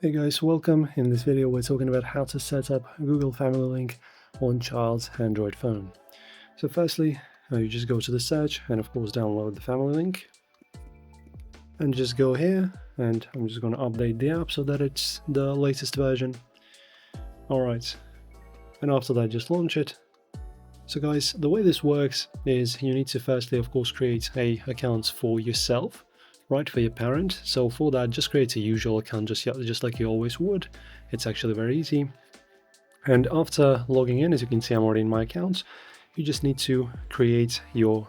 Hey guys, welcome. In this video we're talking about how to set up Google Family Link on child's Android phone. So firstly, you just go to the search and of course download the Family Link. And just go here, and I'm just going to update the app so that it's the latest version. Alright, and after that just launch it. So guys, the way this works is you need to firstly of course create a account for yourself, right, for your parent. So for that, just create a usual account just like you always would. It's actually very easy. And after logging in, as you can see, I'm already in my account. You just need to create your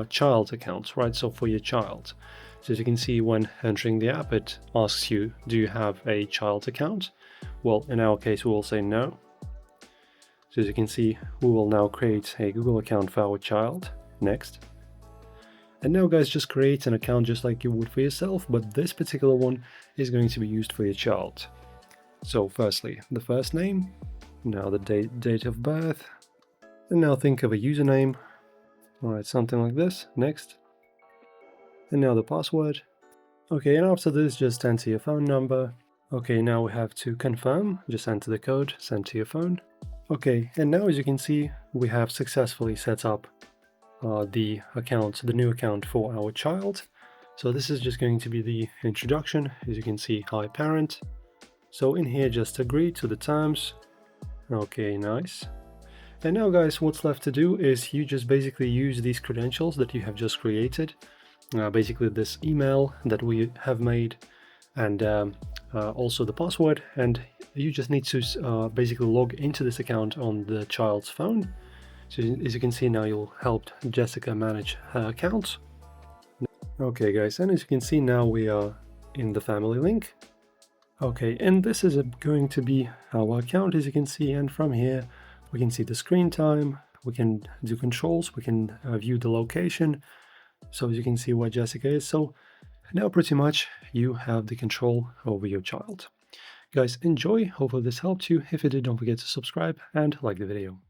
child account, right? So for your child. So as you can see, when entering the app, it asks you, do you have a child account? Well, in our case, we will say no. So as you can see, we will now create a Google account for our child. Next. And now guys, just create an account just like you would for yourself, but this particular one is going to be used for your child. So firstly, the first name, now the date of birth, and now think of a username. Alright, something like this. Next. And now the password. Okay, and after this, just enter your phone number. Okay, now we have to confirm. Just enter the code, send to your phone. Okay, and now as you can see, we have successfully set up the new account for our child. So this is just going to be the introduction. As you can see, hi parent. So in here, just agree to the terms. Okay, nice. And now guys, what's left to do is you just basically use these credentials that you have just created. Basically this email that we have made, and also the password, and you just need to basically log into this account on the child's phone. So as you can see now, you'll help Jessica manage her account. Okay guys, and as you can see now we are in the Family Link. Okay, and this is going to be our account, as you can see, and from here we can see the screen time, we can do controls, we can view the location. So as you can see where Jessica is. So now pretty much you have the control over your child. Guys, enjoy. Hopefully this helped you. If it did, don't forget to subscribe and like the video.